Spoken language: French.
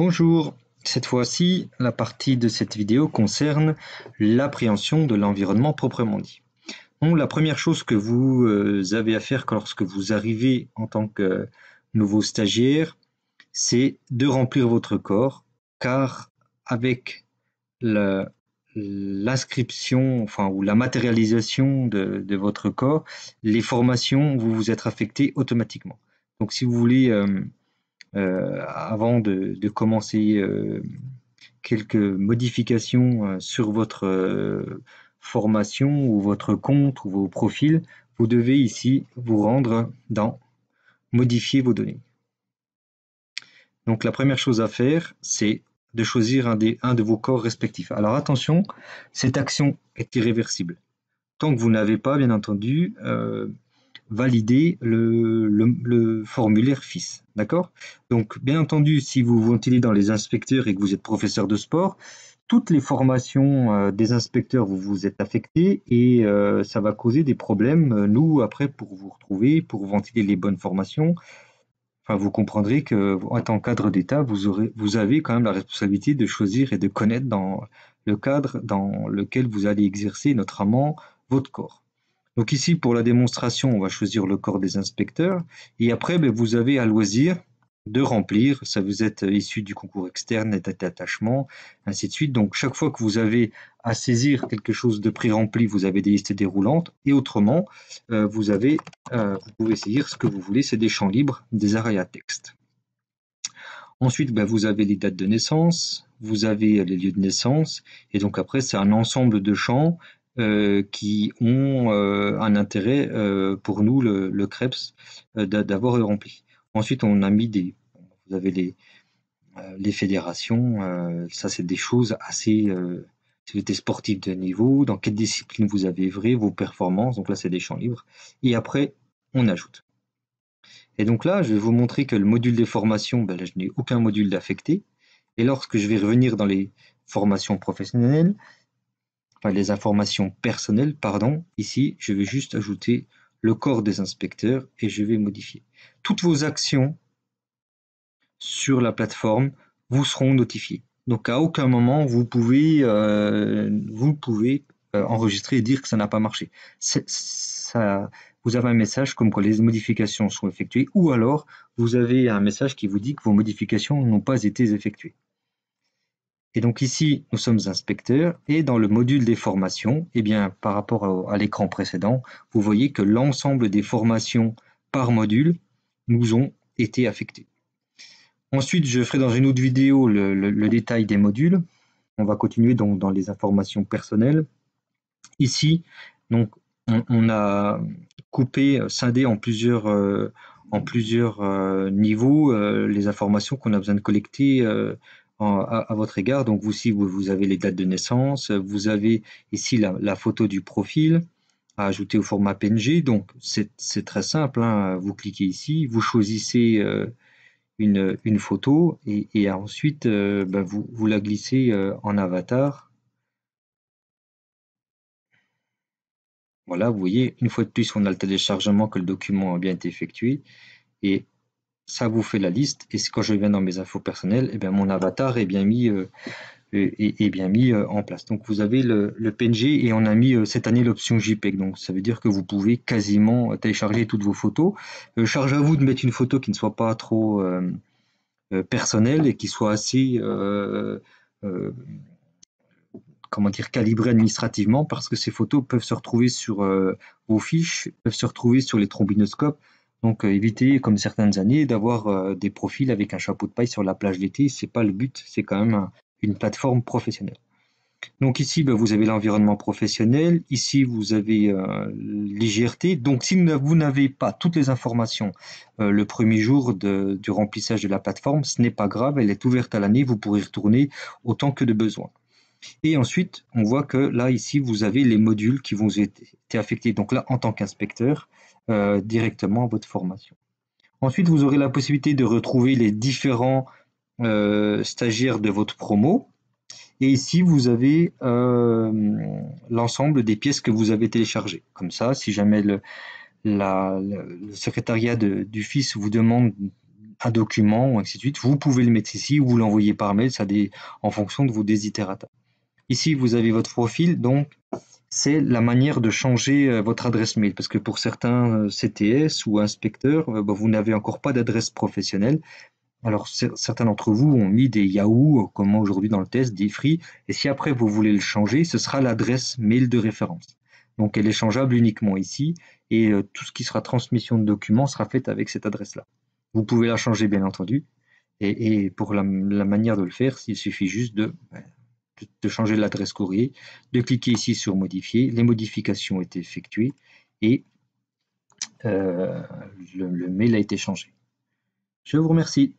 Bonjour, cette fois-ci, la partie de cette vidéo concerne l'appréhension de l'environnement proprement dit. Donc, la première chose que vous avez à faire lorsque vous arrivez en tant que nouveau stagiaire, c'est de remplir votre corps, car avec l'inscription, ou la matérialisation de votre corps, les formations vont vous être affectées automatiquement. Donc, si vous voulez avant de commencer quelques modifications sur votre formation ou votre compte ou vos profils, vous devez ici vous rendre dans modifier vos données. Donc la première chose à faire, c'est de choisir un de vos corps respectifs. Alors attention, cette action est irréversible. Tant que vous n'avez pas, bien entendu, valider le formulaire FIS. D'accord? Donc, bien entendu, si vous ventilez dans les inspecteurs et que vous êtes professeur de sport, toutes les formations des inspecteurs vous êtes affectés et ça va causer des problèmes, nous, après, pour vous retrouver, pour ventiler les bonnes formations. Enfin, vous comprendrez que, en tant que cadre d'État, vous avez quand même la responsabilité de choisir et de connaître dans le cadre dans lequel vous allez exercer, notamment, votre corps. Donc ici, pour la démonstration, on va choisir le corps des inspecteurs. Et après, vous avez à loisir de remplir. Ça vous êtes issu du concours externe, d'attachement, ainsi de suite. Donc chaque fois que vous avez à saisir quelque chose de pré-rempli, vous avez des listes déroulantes. Et autrement, vous pouvez saisir ce que vous voulez. C'est des champs libres, des arrêts à texte. Ensuite, vous avez les dates de naissance, vous avez les lieux de naissance. Et donc après, c'est un ensemble de champs qui ont un intérêt pour nous, le CREPS, d'avoir rempli. Ensuite, on a mis vous avez les fédérations, ça c'est des choses assez, si vous êtes sportif de niveau, dans quelle discipline vous avez œuvré, vos performances, donc là c'est des champs libres. Et après, on ajoute. Et donc là, je vais vous montrer que le module des formations, là, je n'ai aucun module d'affecté. Et lorsque je vais revenir dans les formations professionnelles, les informations personnelles, pardon, ici, je vais juste ajouter le corps des inspecteurs et je vais modifier. Toutes vos actions sur la plateforme vous seront notifiées. Donc à aucun moment vous pouvez enregistrer et dire que ça n'a pas marché. Vous avez un message comme quoi les modifications sont effectuées, ou alors vous avez un message qui vous dit que vos modifications n'ont pas été effectuées. Et donc ici, nous sommes inspecteurs et dans le module des formations, par rapport à l'écran précédent, vous voyez que l'ensemble des formations par module nous ont été affectées. Ensuite, je ferai dans une autre vidéo le détail des modules. On va continuer donc dans les informations personnelles. Ici, donc, on a coupé, scindé en plusieurs niveaux les informations qu'on a besoin de collecter à votre égard. Donc vous avez les dates de naissance, vous avez ici la photo du profil à ajouter au format PNG. Donc c'est très simple, hein. Vous cliquez ici, vous choisissez une photo et ensuite vous la glissez en avatar. Voilà, vous voyez, une fois de plus, on a le téléchargement que le document a bien été effectué et ça vous fait la liste. Et quand je viens dans mes infos personnelles, mon avatar est bien mis en place. Donc vous avez le PNG et on a mis cette année l'option JPEG. Donc ça veut dire que vous pouvez quasiment télécharger toutes vos photos. Charge à vous de mettre une photo qui ne soit pas trop personnelle et qui soit assez calibrée administrativement, parce que ces photos peuvent se retrouver sur vos fiches, peuvent se retrouver sur les trombinoscopes. Donc évitez, comme certaines années, d'avoir des profils avec un chapeau de paille sur la plage d'été. C'est pas le but, c'est quand même une plateforme professionnelle. Donc ici, vous avez l'environnement professionnel. Ici, vous avez l'IGRT. Donc si vous n'avez pas toutes les informations le premier jour du remplissage de la plateforme, ce n'est pas grave, elle est ouverte à l'année, vous pourrez retourner autant que de besoin. Et ensuite, on voit que là, ici, vous avez les modules qui vont être affectés. Donc là, en tant qu'inspecteur, directement à votre formation. Ensuite, vous aurez la possibilité de retrouver les différents stagiaires de votre promo. Et ici, vous avez l'ensemble des pièces que vous avez téléchargées. Comme ça, si jamais le secrétariat du FIS vous demande un document, ainsi de suite, vous pouvez le mettre ici ou vous l'envoyez par mail, en fonction de vos desiderata. Ici, vous avez votre profil, donc c'est la manière de changer votre adresse mail, parce que pour certains CTS ou inspecteurs, vous n'avez encore pas d'adresse professionnelle. Alors, certains d'entre vous ont mis des Yahoo, comme moi aujourd'hui dans le test, des Free, et si après vous voulez le changer, ce sera l'adresse mail de référence. Donc, elle est changeable uniquement ici, et tout ce qui sera transmission de documents sera fait avec cette adresse-là. Vous pouvez la changer, bien entendu, et pour la manière de le faire, il suffit juste de changer l'adresse courrier, de cliquer ici sur modifier, les modifications ont été effectuées, et le mail a été changé. Je vous remercie.